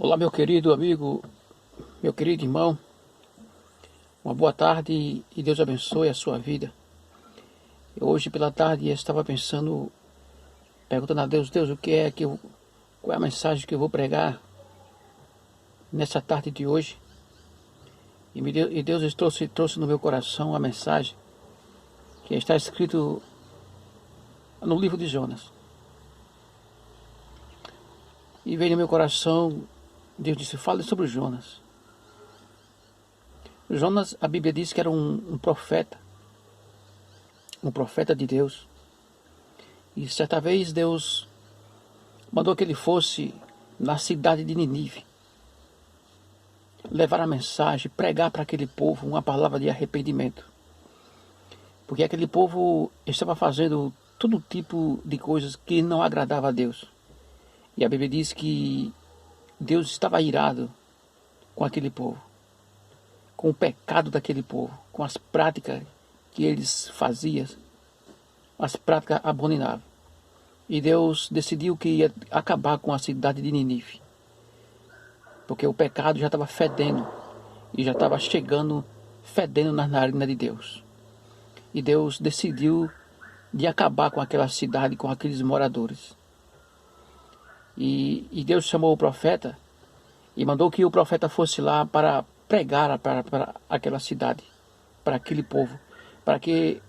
Olá, meu querido amigo, meu querido irmão, uma boa tarde e Deus abençoe a sua vida. Hoje pela tarde eu estava pensando, perguntando a Deus, o que é qual é a mensagem que eu vou pregar nessa tarde de hoje? E Deus trouxe no meu coração a mensagem que está escrito no livro de Jonas. E veio no meu coração, Deus disse, fale sobre Jonas. Jonas, a Bíblia diz que era um profeta de Deus. E certa vez Deus mandou que ele fosse na cidade de Ninive, levar a mensagem, pregar para aquele povo uma palavra de arrependimento. Porque aquele povo estava fazendo todo tipo de coisas que não agradava a Deus. E a Bíblia diz que Deus estava irado com aquele povo, com o pecado daquele povo, com as práticas que eles faziam, as práticas abomináveis. E Deus decidiu que ia acabar com a cidade de Ninive, porque o pecado já estava fedendo, e já estava chegando, fedendo nas narinas de Deus. E Deus decidiu de acabar com aquela cidade, com aqueles moradores. E Deus chamou o profeta, e mandou que o profeta fosse lá para pregar para aquela cidade, para aquele povo, para que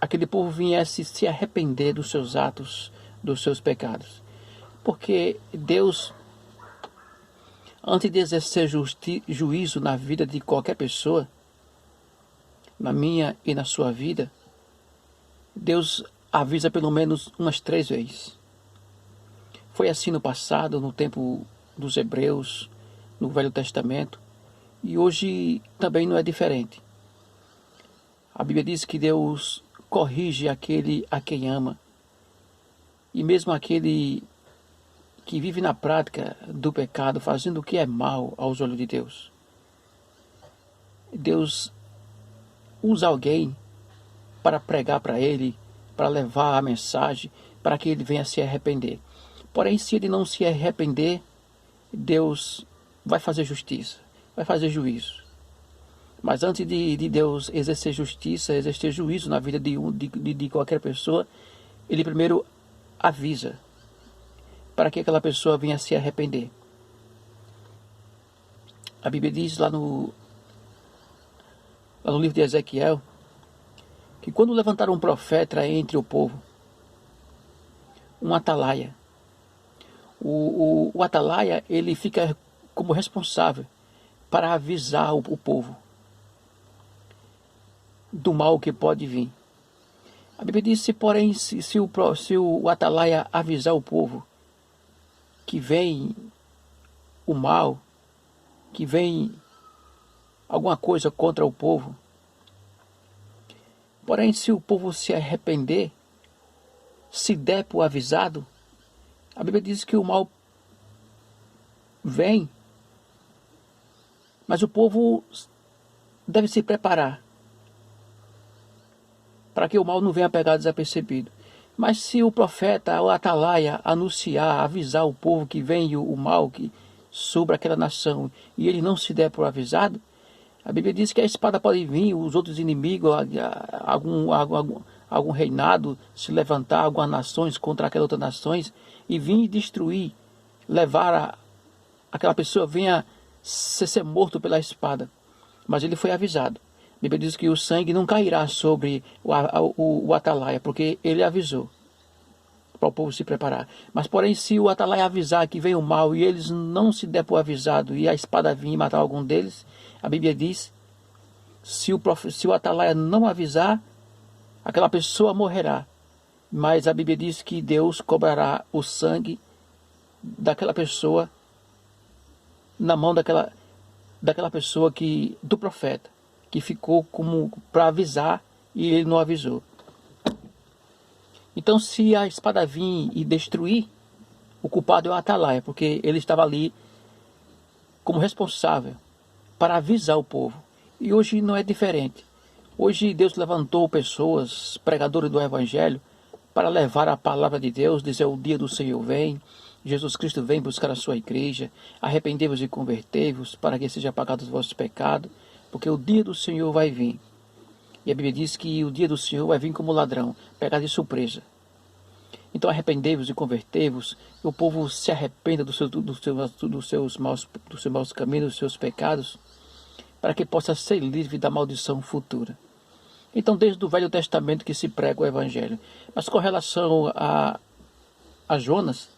aquele povo viesse se arrepender dos seus atos, dos seus pecados. Porque Deus, antes de exercer juízo na vida de qualquer pessoa, na minha e na sua vida, Deus avisa pelo menos umas 3 vezes. Foi assim no passado, no tempo dos hebreus, no Velho Testamento, e hoje também não é diferente. A Bíblia diz que Deus corrige aquele a quem ama, e mesmo aquele que vive na prática do pecado, fazendo o que é mal aos olhos de Deus. Deus usa alguém para pregar para ele, para levar a mensagem, para que ele venha se arrepender. Porém, se ele não se arrepender, Deus vai fazer justiça, vai fazer juízo. Mas antes de Deus exercer justiça, exercer juízo na vida de qualquer pessoa, ele primeiro avisa para que aquela pessoa venha se arrepender. A Bíblia diz lá no livro de Ezequiel, que quando levantaram um profeta entre o povo, um atalaia, o atalaia, ele fica como responsável para avisar o povo do mal que pode vir. A Bíblia diz, porém, se o atalaia avisar o povo que vem o mal, que vem alguma coisa contra o povo, porém, se o povo se arrepender, se der por avisado, a Bíblia diz que o mal vem, mas o povo deve se preparar para que o mal não venha pegar desapercebido. Mas se o profeta, o atalaia, anunciar, avisar o povo que vem o mal que sobre aquela nação, e ele não se der por avisado, a Bíblia diz que a espada pode vir, os outros inimigos, algum reinado se levantar, algumas nações contra aquelas outras nações, e vir destruir, levar aquela pessoa venha ser morto pela espada. Mas ele foi avisado. A Bíblia diz que o sangue não cairá sobre o atalaia, porque ele avisou para o povo se preparar. Mas, porém, se o atalaia avisar que vem o mal e eles não se der por avisado e a espada vir e matar algum deles, a Bíblia diz, se o atalaia não avisar, aquela pessoa morrerá. Mas a Bíblia diz que Deus cobrará o sangue daquela pessoa na mão daquela pessoa do profeta, que ficou como para avisar e ele não avisou. Então, se a espada vir e destruir, o culpado é o atalaia, porque ele estava ali como responsável para avisar o povo. E hoje não é diferente. Hoje Deus levantou pessoas, pregadores do Evangelho, para levar a palavra de Deus, dizer o dia do Senhor vem, Jesus Cristo vem buscar a sua igreja. Arrependei-vos e convertei-vos, para que seja apagado os vossos pecados, porque o dia do Senhor vai vir. E a Bíblia diz que o dia do Senhor vai vir como ladrão, pegar de surpresa. Então arrependei-vos e convertei-vos, que o povo se arrependa dos seus maus caminhos, dos seus pecados, para que possa ser livre da maldição futura. Então, desde o Velho Testamento que se prega o Evangelho. Mas com relação a Jonas,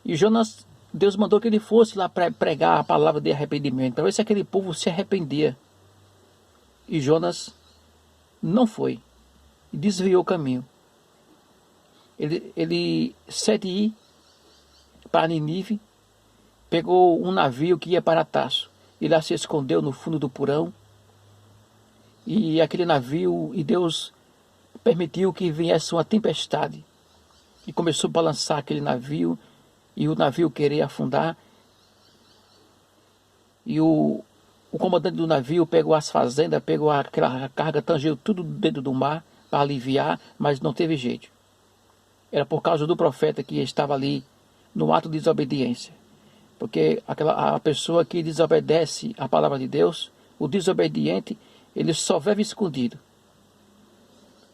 e Jonas, Deus mandou que ele fosse lá pregar a palavra de arrependimento, para ver se aquele povo se arrependia. E Jonas não foi, e desviou o caminho. Ele cede ir para Nínive, pegou um navio que ia para Tarso, e lá se escondeu no fundo do porão, e aquele navio, e Deus permitiu que viesse uma tempestade, e começou a balançar aquele navio, e o navio querer afundar, e o comandante do navio pegou as fazendas, pegou aquela carga, tangeu tudo dentro do mar, para aliviar, mas não teve jeito. Era por causa do profeta que estava ali, no ato de desobediência. Porque a pessoa que desobedece à palavra de Deus, o desobediente, ele só vive escondido.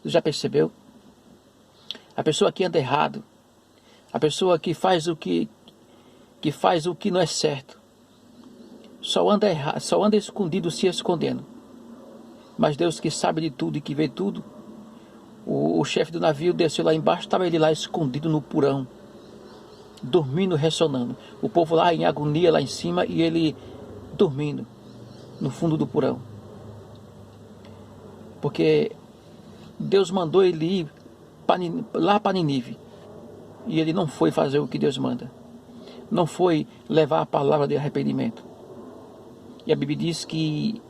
Você já percebeu? A pessoa que anda errado, a pessoa que faz o que não é certo, só anda escondido, se escondendo. Mas Deus, que sabe de tudo e que vê tudo, o chefe do navio desceu lá embaixo, estava ele lá escondido no porão, dormindo, ressonando. O povo lá em agonia lá em cima e ele dormindo no fundo do porão. Porque Deus mandou ele ir lá para Nínive, e ele não foi fazer o que Deus manda. Não foi levar a palavra de arrependimento. E a Bíblia diz que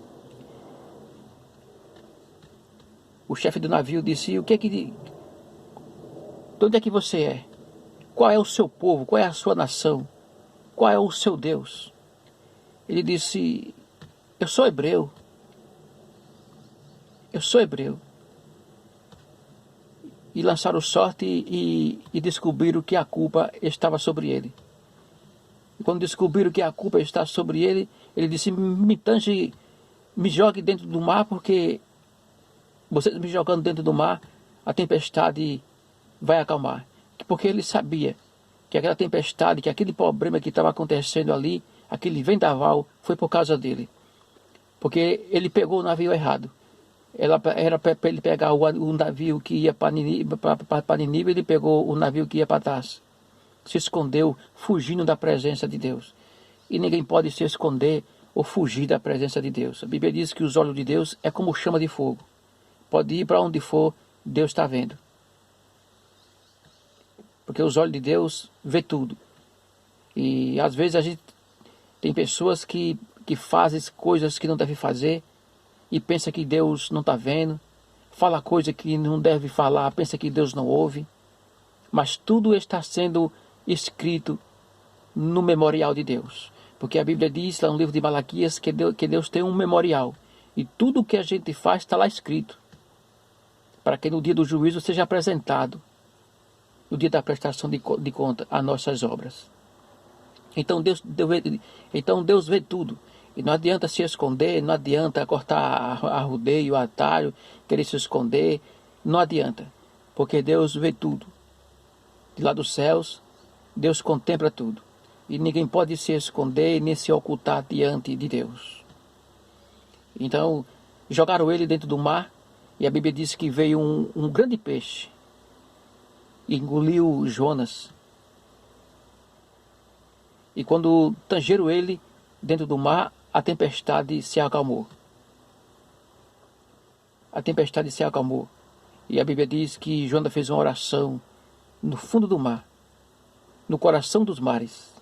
o chefe do navio disse: de onde é que você é? Qual é o seu povo? Qual é a sua nação? Qual é o seu Deus? Ele disse: eu sou hebreu. Eu sou hebreu. E lançaram sorte e descobriram que a culpa estava sobre ele. E quando descobriram que a culpa está sobre ele, ele disse: me jogue dentro do mar, porque vocês me jogando dentro do mar, a tempestade vai acalmar. Porque ele sabia que aquela tempestade, que aquele problema que estava acontecendo ali, aquele vendaval, foi por causa dele. Porque ele pegou o navio errado. Era para ele pegar o navio que ia para Nínive, ele pegou o navio que ia para Tarso. Se escondeu, fugindo da presença de Deus. E ninguém pode se esconder ou fugir da presença de Deus. A Bíblia diz que os olhos de Deus é como chama de fogo. Pode ir para onde for, Deus está vendo. Porque os olhos de Deus vê tudo. E às vezes a gente tem pessoas que fazem coisas que não devem fazer, e pensa que Deus não está vendo, fala coisa que não deve falar, pensa que Deus não ouve, mas tudo está sendo escrito no memorial de Deus, porque a Bíblia diz lá no livro de Malaquias que Deus tem um memorial, e tudo o que a gente faz está lá escrito, para que no dia do juízo seja apresentado, no dia da prestação de conta, as nossas obras. Então Deus vê tudo. E não adianta se esconder, não adianta cortar a rodeio, o atalho, querer se esconder, não adianta, porque Deus vê tudo. De lá dos céus, Deus contempla tudo. E ninguém pode se esconder nem se ocultar diante de Deus. Então, jogaram ele dentro do mar, e a Bíblia diz que veio um grande peixe e engoliu Jonas. E quando tangeram ele dentro do mar, a tempestade se acalmou. A tempestade se acalmou. E a Bíblia diz que Jonas fez uma oração no fundo do mar, no coração dos mares.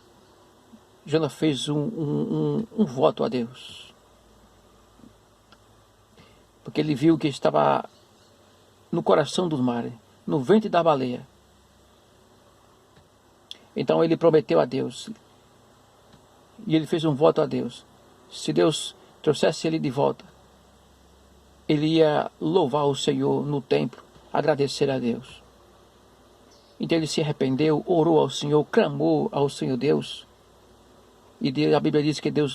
Jonas fez um voto a Deus. Porque ele viu que estava no coração dos mares, no ventre da baleia. Então ele prometeu a Deus. E ele fez um voto a Deus. Se Deus trouxesse ele de volta, ele ia louvar o Senhor no templo, agradecer a Deus. Então ele se arrependeu, orou ao Senhor, clamou ao Senhor Deus. E a Bíblia diz que Deus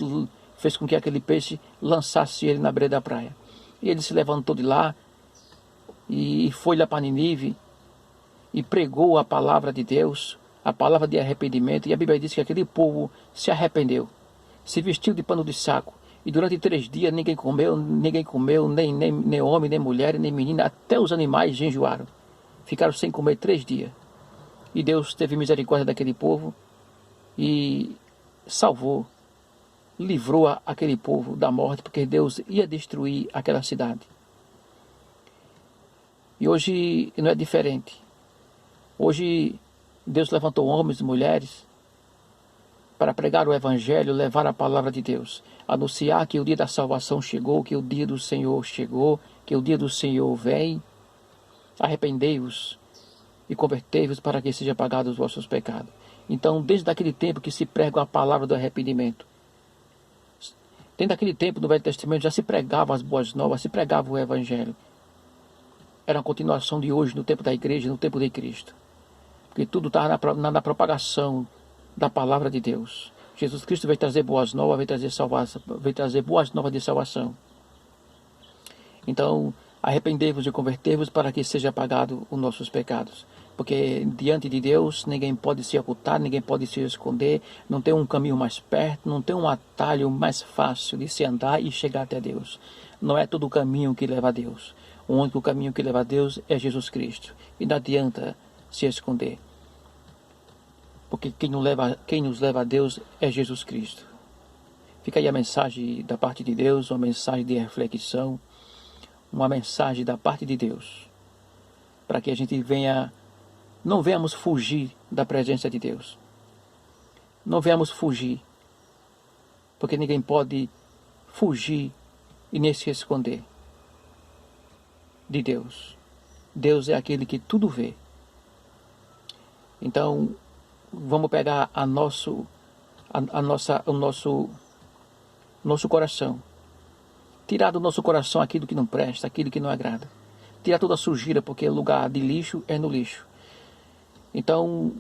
fez com que aquele peixe lançasse ele na beira da praia. E ele se levantou de lá e foi lá para Nínive e pregou a palavra de Deus, a palavra de arrependimento. E a Bíblia diz que aquele povo se arrependeu, se vestiu de pano de saco. E durante 3 dias ninguém comeu, nem homem, nem mulher, nem menina, até os animais jejuaram. Ficaram sem comer 3 dias. E Deus teve misericórdia daquele povo e salvou, livrou aquele povo da morte, porque Deus ia destruir aquela cidade. E hoje não é diferente. Hoje Deus levantou homens e mulheres para pregar o Evangelho, levar a palavra de Deus, anunciar que o dia da salvação chegou, que o dia do Senhor chegou, que o dia do Senhor vem. Arrependei-vos e convertei-vos para que sejam apagados os vossos pecados. Então, desde aquele tempo que se prega a palavra do arrependimento, desde aquele tempo no Velho Testamento já se pregava as boas novas, se pregava o Evangelho. Era uma continuação de hoje, no tempo da igreja, no tempo de Cristo. Porque tudo está na propagação da palavra de Deus. Jesus Cristo veio trazer boas novas, veio trazer boas novas de salvação. Então, arrependei-vos e convertei-vos para que seja apagado os nossos pecados. Porque diante de Deus ninguém pode se ocultar, ninguém pode se esconder, não tem um caminho mais perto, não tem um atalho mais fácil de se andar e chegar até Deus. Não é todo o caminho que leva a Deus. O único caminho que leva a Deus é Jesus Cristo. E não adianta se esconder. Porque quem nos leva a Deus é Jesus Cristo. Fica aí a mensagem da parte de Deus, uma mensagem de reflexão, uma mensagem da parte de Deus, para que a gente não venhamos fugir da presença de Deus. Não venhamos fugir, porque ninguém pode fugir e nem se esconder de Deus. Deus é aquele que tudo vê. Então, vamos pegar o nosso coração, tirar do nosso coração aquilo que não presta, aquilo que não agrada, tirar toda a sujeira, porque lugar de lixo é no lixo. Então,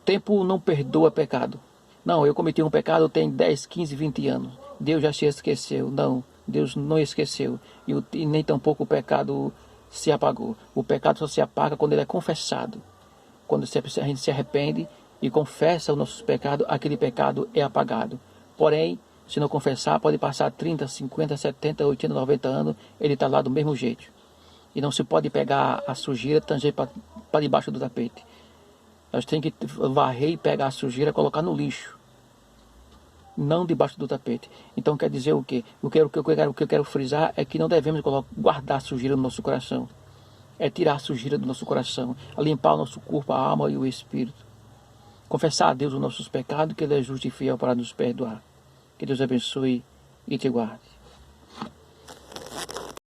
tempo não perdoa pecado. Não, eu cometi um pecado tem 10, 15, 20 anos. Deus já se esqueceu. Não, Deus não esqueceu. E nem tampouco o pecado se apagou. O pecado só se apaga quando ele é confessado. Quando a gente se arrepende e confessa os nossos pecados, aquele pecado é apagado. Porém, se não confessar, pode passar 30, 50, 70, 80, 90 anos, ele está lá do mesmo jeito. E não se pode pegar a sujeira e tanger para debaixo do tapete. Nós temos que varrer e pegar a sujeira e colocar no lixo, não debaixo do tapete. Então quer dizer o quê? O que eu quero frisar é que não devemos guardar a sujeira no nosso coração. É tirar a sujeira do nosso coração, limpar o nosso corpo, a alma e o espírito. Confessar a Deus os nossos pecados, que Ele é justo e fiel para nos perdoar. Que Deus abençoe e te guarde.